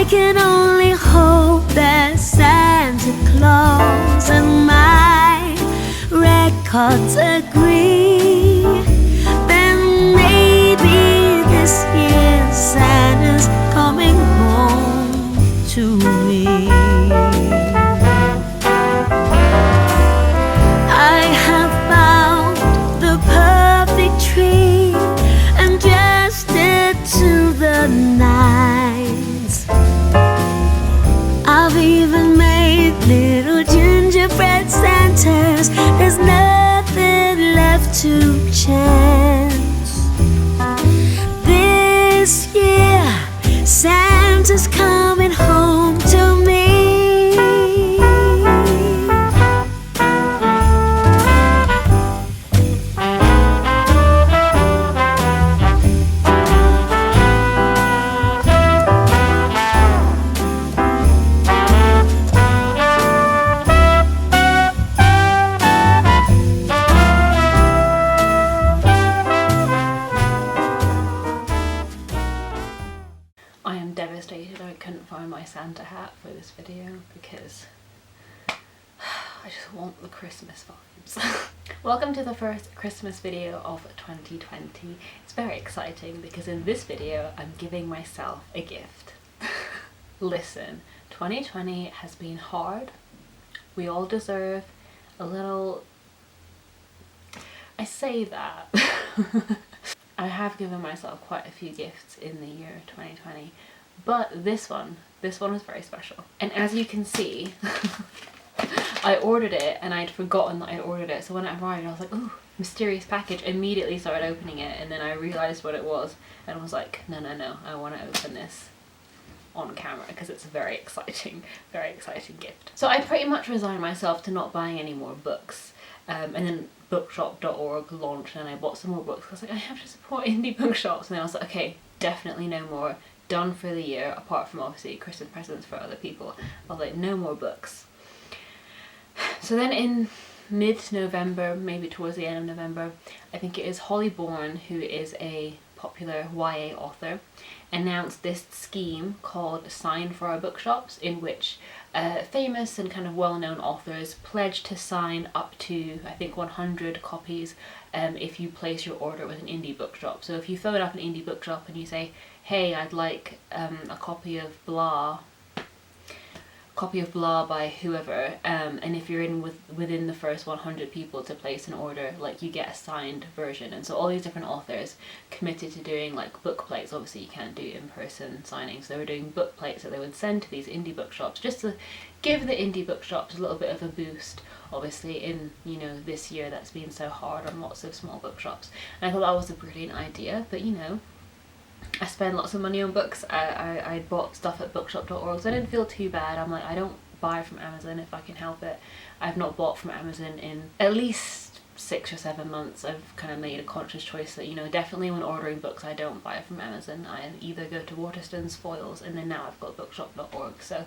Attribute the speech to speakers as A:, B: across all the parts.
A: can only hope that Santa Claus and my records agree. Then maybe this year Santa's coming home to me. I have found the perfect tree and dressed it to the nines. I've even made little gingerbread Santas. There's nothing left to chance. This year Santa's coming home to me.
B: I am devastated I couldn't find my Santa hat for this video because I just want the Christmas vibes. Welcome to the first Christmas video of 2020. It's very exciting because in this video I'm giving myself a gift. Listen, 2020 has been hard. We all deserve a little... I say that. I have given myself quite a few gifts in the year 2020, but this one was very special. And as you can see, I ordered it and I'd forgotten that I'd ordered it, so when it arrived I was like, ooh, mysterious package. Immediately started opening it, and then I realised what it was and was like, no, I want to open this on camera because it's a very exciting gift. So I pretty much resigned myself to not buying any more books, and then bookshop.org launched and I bought some more books. I was like, I have to support indie bookshops, and then I was like, okay, definitely no more, done for the year, apart from obviously Christmas presents for other people. I was like, no more books. So then in mid-November, maybe towards the end of November, I think it is Holly Bourne, who is a popular YA author, announced this scheme called Sign for Our Bookshops, in which famous and kind of well-known authors pledge to sign up to, I think, 100 copies if you place your order with an indie bookshop. So if you phone up an indie bookshop and you say, hey, I'd like a copy of blah by whoever, and if you're within the first 100 people to place an order, like, you get a signed version. And so all these different authors committed to doing like book plates. Obviously you can't do in-person signings, so they were doing book plates that they would send to these indie bookshops just to give the indie bookshops a little bit of a boost, obviously, in, you know, this year that's been so hard on lots of small bookshops. And I thought that was a brilliant idea, but you know, I spend lots of money on books. I bought stuff at bookshop.org, so I didn't feel too bad. I'm like, I don't buy from Amazon if I can help it. I've not bought from Amazon in at least 6 or 7 months. I've kind of made a conscious choice that, you know, definitely when ordering books I don't buy from Amazon. I either go to Waterstones, Foyles, and then now I've got bookshop.org. So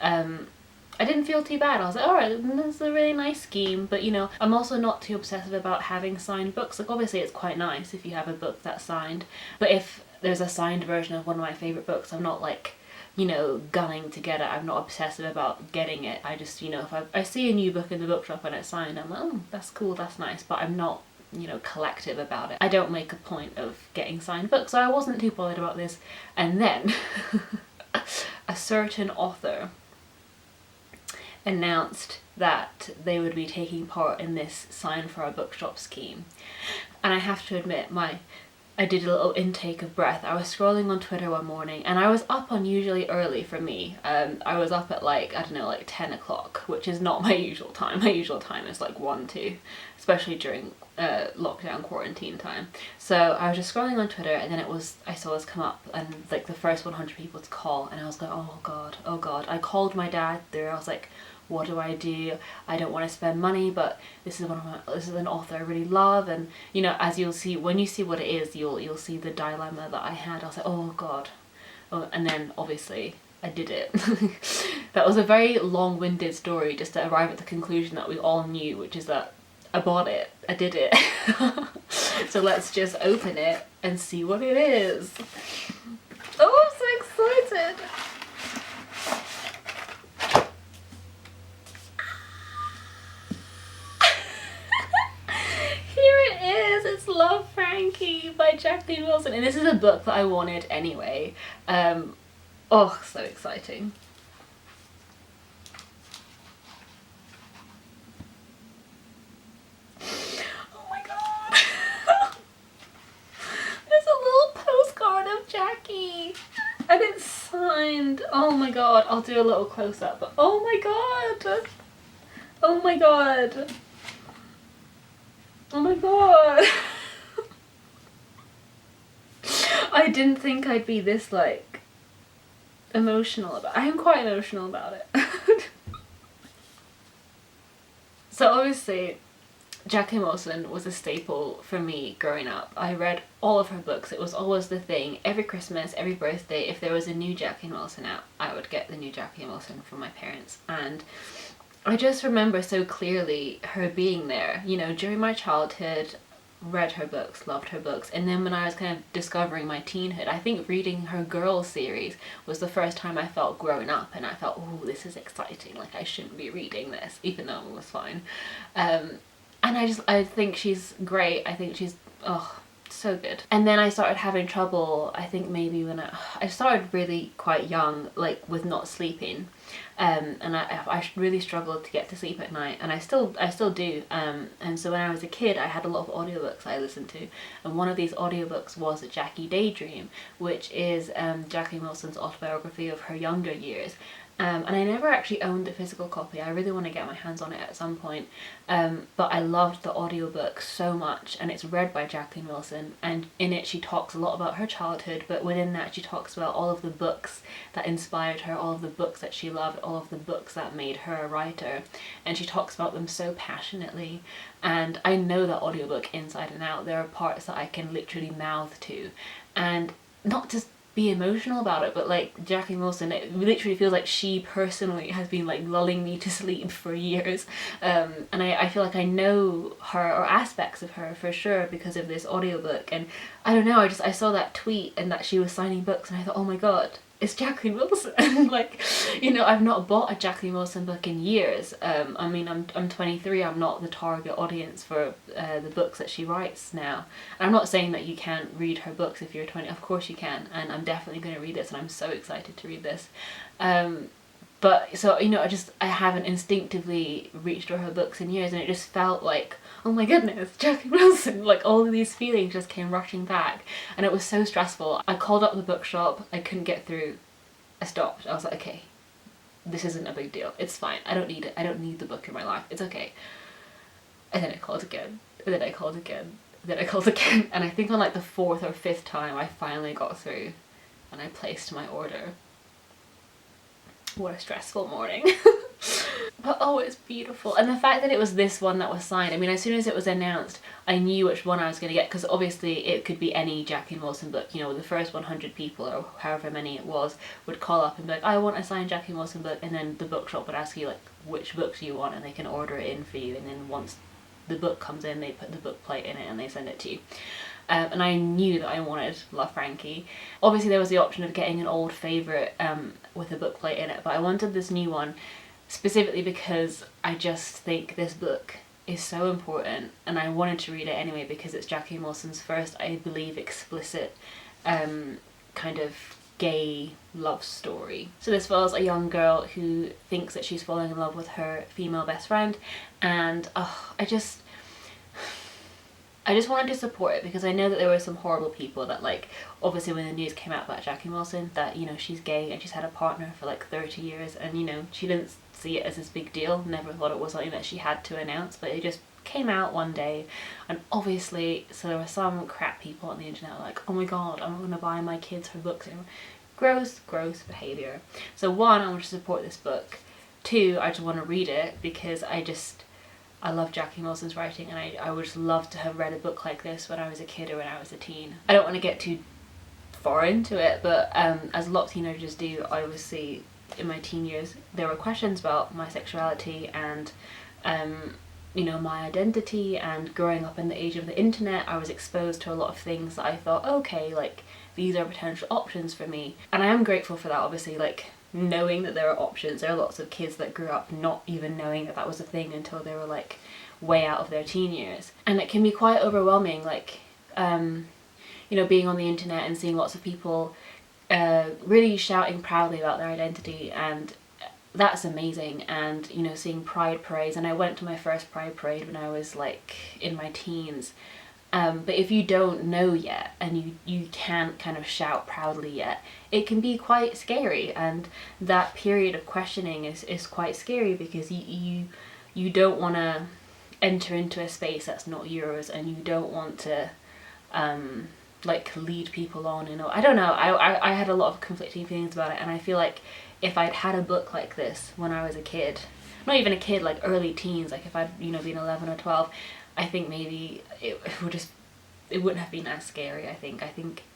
B: I didn't feel too bad. I was like, alright, this is a really nice scheme, but you know, I'm also not too obsessive about having signed books. Like, obviously it's quite nice if you have a book that's signed, but if there's a signed version of one of my favourite books, I'm not like, you know, gunning to get it. I'm not obsessive about getting it. I just, you know, if I see a new book in the bookshop and it's signed, I'm like, oh, that's cool, that's nice, but I'm not, you know, collective about it. I don't make a point of getting signed books, so I wasn't too bothered about this. And then a certain author announced that they would be taking part in this Sign for Our Bookshop scheme. And I have to admit, I did a little intake of breath. I was scrolling on Twitter one morning and I was up unusually early for me. I was up at like, I don't know, like 10 o'clock, which is not my usual time. My usual time is like 1, 2, especially during lockdown quarantine time. So I was just scrolling on Twitter and then I saw this come up and like the first 100 people to call, and I was like, oh god. I called my dad there. I was like, what do? I don't want to spend money, but this is an author I really love, and you know, as you'll see when you see what it is, you'll see the dilemma that I had. I was like, oh god. And then obviously I did it. That was a very long-winded story just to arrive at the conclusion that we all knew, which is that I bought it. I did it. So let's just open it and see what it is. Oh, I'm so excited. Wilson, and this is a book that I wanted anyway. Oh, so exciting. Oh my god. There's a little postcard of Jackie. And it's signed. Oh my god. I'll do a little close up. But oh my god. Oh my god. Oh my god. I didn't think I'd be this like emotional about it. I am quite emotional about it. So obviously Jackie Wilson was a staple for me growing up. I read all of her books. It was always the thing. Every Christmas, every birthday, if there was a new Jackie Wilson out, I would get the new Jackie Wilson from my parents. And I just remember so clearly her being there. You know, during my childhood, read her books, loved her books, and then when I was kind of discovering my teenhood, I think reading her Girls series was the first time I felt grown up, and I felt, oh, this is exciting, like I shouldn't be reading this, even though it was fine. And I think she's great. I think she's, oh, so good. And then I started having trouble, I think maybe when I started really quite young, like with not sleeping. And I really struggled to get to sleep at night, and I still do. And so when I was a kid, I had a lot of audiobooks I listened to, and one of these audiobooks was Jackie Daydream, which is Jackie Wilson's autobiography of her younger years. And I never actually owned the physical copy. I really want to get my hands on it at some point. But I loved the audiobook so much, and it's read by Jacqueline Wilson, and in it she talks a lot about her childhood, but within that she talks about all of the books that inspired her, all of the books that she loved, all of the books that made her a writer, and she talks about them so passionately. And I know that audiobook inside and out. There are parts that I can literally mouth to, and not just be emotional about it, but like Jackie Wilson, it literally feels like she personally has been like lulling me to sleep for years. And I feel like I know her, or aspects of her for sure, because of this audiobook. And I don't know, I saw that tweet and that she was signing books, and I thought, oh my god, it's Jacqueline Wilson. Like, you know, I've not bought a Jacqueline Wilson book in years. I mean, I'm 23, I'm not the target audience for the books that she writes now. And I'm not saying that you can't read her books if you're 20, of course you can, and I'm definitely going to read this, and I'm so excited to read this. But, so, you know, I haven't instinctively reached for her books in years, and it just felt like, oh my goodness, Jackie Wilson, like all of these feelings just came rushing back, and it was so stressful. I called up the bookshop, I couldn't get through, I stopped, I was like, okay, this isn't a big deal, it's fine, I don't need it, I don't need the book in my life, it's okay. And then I called again, and then I called again, and then I called again, and I think on like the 4th or 5th time I finally got through, and I placed my order. What a stressful morning. But oh, it's beautiful. And the fact that it was this one that was signed, I mean, as soon as it was announced, I knew which one I was going to get, because obviously it could be any Jackie Wilson book. You know, the first 100 people, or however many it was, would call up and be like, I want a signed Jackie Wilson book, and then the bookshop would ask you, like, which books you want, and they can order it in for you, and then once the book comes in, they put the book plate in it and they send it to you. And I knew that I wanted La Frankie. Obviously there was the option of getting an old favourite with a book plate in it, but I wanted this new one specifically because I just think this book is so important, and I wanted to read it anyway because it's Jackie Wilson's first, I believe, explicit kind of gay love story. So this follows a young girl who thinks that she's falling in love with her female best friend, and I just wanted to support it, because I know that there were some horrible people that, like, obviously when the news came out about Jackie Wilson, that, you know, she's gay and she's had a partner for like 30 years, and, you know, she didn't see it as this big deal, never thought it was something that she had to announce, but it just came out one day, and obviously, so there were some crap people on the internet like, oh my god, I'm gonna buy my kids her books. Gross behaviour. So 1, I want to support this book. 2, I just want to read it because I love Jackie Wilson's writing, and I would just love to have read a book like this when I was a kid or when I was a teen. I don't want to get too far into it, but as a lot of teenagers do, I obviously, in my teen years, there were questions about my sexuality and you know, my identity, and growing up in the age of the internet, I was exposed to a lot of things that I thought, okay, like, these are potential options for me. And I am grateful for that, obviously, like, knowing that there are options. There are lots of kids that grew up not even knowing that that was a thing until they were like way out of their teen years, and it can be quite overwhelming, like you you know, being on the internet and seeing lots of people really shouting proudly about their identity, and that's amazing. And you know, seeing pride parades, and I went to my first pride parade when I was like in my teens. But if you don't know yet, and you can't kind of shout proudly yet, it can be quite scary, and that period of questioning is quite scary, because you don't want to enter into a space that's not yours, and you don't want to like lead people on, you know. I don't know, I had a lot of conflicting feelings about it, and I feel like if I'd had a book like this when I was a kid, not even a kid, like early teens, like if I'd, you know, been 11 or 12, I think maybe it wouldn't have been as scary, I think,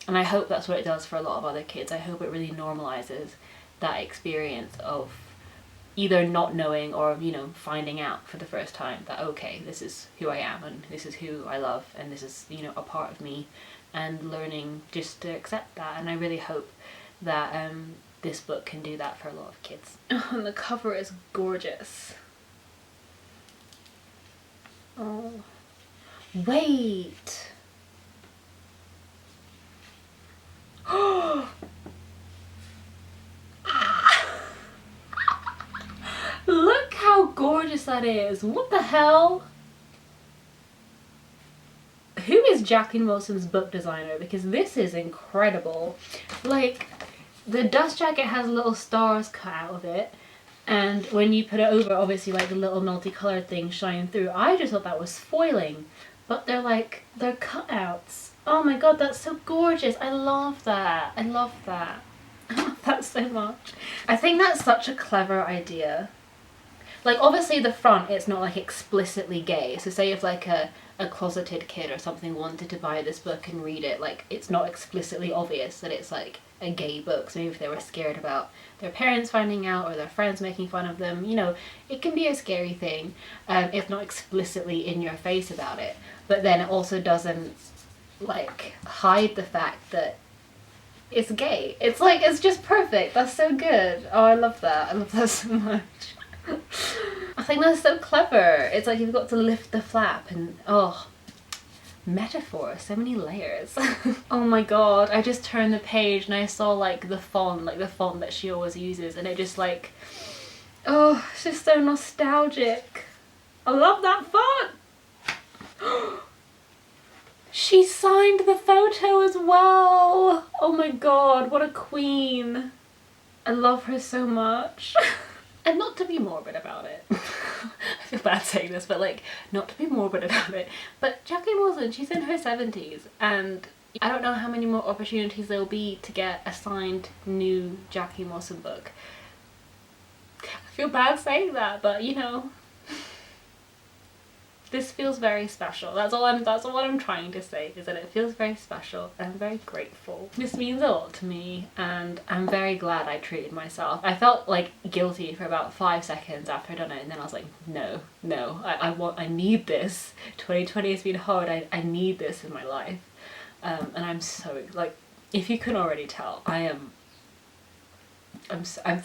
B: and I hope that's what it does for a lot of other kids. I hope it really normalizes that experience of either not knowing or, you know, finding out for the first time that, okay, this is who I am, and this is who I love, and this is, you know, a part of me, and learning just to accept that. And I really hope that this book can do that for a lot of kids. And the cover is gorgeous. Oh, wait. Look how gorgeous that is. What the hell? Who is Jacqueline Wilson's book designer? Because this is incredible. Like, the dust jacket has little stars cut out of it, and when you put it over, obviously like the little multicolored things shine through. I just thought that was foiling, but they're cutouts. Oh my god, that's so gorgeous. I love that. I love that. I love that so much. I think that's such a clever idea. Like, obviously the front, it's not like explicitly gay, so say if like a closeted kid or something wanted to buy this book and read it, like, it's not explicitly obvious that it's like a gay book. So maybe if they were scared about their parents finding out or their friends making fun of them, you know, it can be a scary thing. It's not explicitly in your face about it, but then it also doesn't like hide the fact that it's gay. It's like, it's just perfect. That's so good. Oh, I love that. I love that so much. I think that's so clever. It's like you've got to lift the flap, and oh, metaphor, so many layers. Oh my god, I just turned the page and I saw like the font that she always uses, and it just like, oh, it's just so nostalgic. I love that font. She signed the photo as well. Oh my god, what a queen. I love her so much. And not to be morbid about it, I feel bad saying this, but like, not to be morbid about it, but Jacqueline Wilson, she's in her 70s, and I don't know how many more opportunities there will be to get a signed new Jacqueline Wilson book. I feel bad saying that, but you know, this feels very special. That's all I'm trying to say, is that it feels very special, and I'm very grateful. This means a lot to me, and I'm very glad I treated myself. I felt like guilty for about 5 seconds after I'd done it, and then I was like, no, I need this. 2020 has been hard, I need this in my life. And I'm so, like, if you can already tell, I'm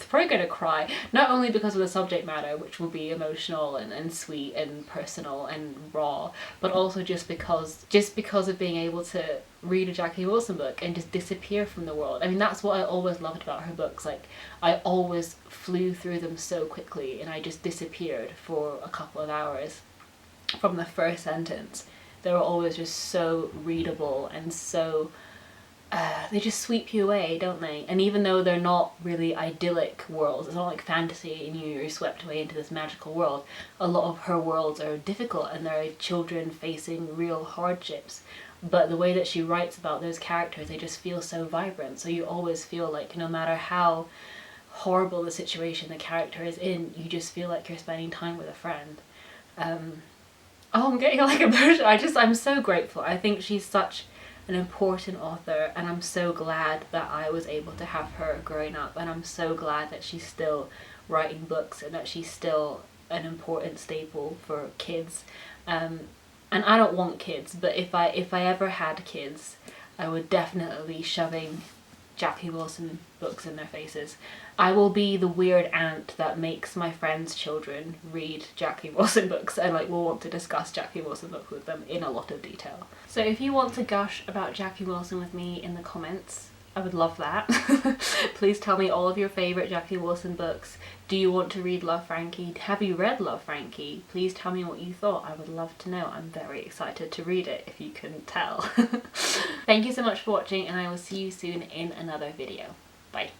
B: probably going to cry, not only because of the subject matter, which will be emotional and sweet and personal and raw, but also just because of being able to read a Jacqueline Wilson book and just disappear from the world. I mean, that's what I always loved about her books. Like, I always flew through them so quickly, and I just disappeared for a couple of hours from the first sentence. They were always just so readable and so they just sweep you away, don't they? And even though they're not really idyllic worlds, it's not like fantasy and you're swept away into this magical world, a lot of her worlds are difficult, and there are children facing real hardships. But the way that she writes about those characters, they just feel so vibrant, so you always feel like no matter how horrible the situation the character is in, you just feel like you're spending time with a friend. Oh, I'm getting like emotional. I'm so grateful. I think she's such an important author, and I'm so glad that I was able to have her growing up, and I'm so glad that she's still writing books and that she's still an important staple for kids. And I don't want kids, but if I ever had kids, I would definitely be shoving Jackie Wilson books in their faces. I will be the weird aunt that makes my friends' children read Jackie Wilson books and like will want to discuss Jackie Wilson books with them in a lot of detail. So if you want to gush about Jackie Wilson with me in the comments, I would love that. Please tell me all of your favourite Jackie Wilson books. Do you want to read Love, Frankie? Have you read Love, Frankie? Please tell me what you thought. I would love to know. I'm very excited to read it, if you couldn't tell. Thank you so much for watching, and I will see you soon in another video. Bye.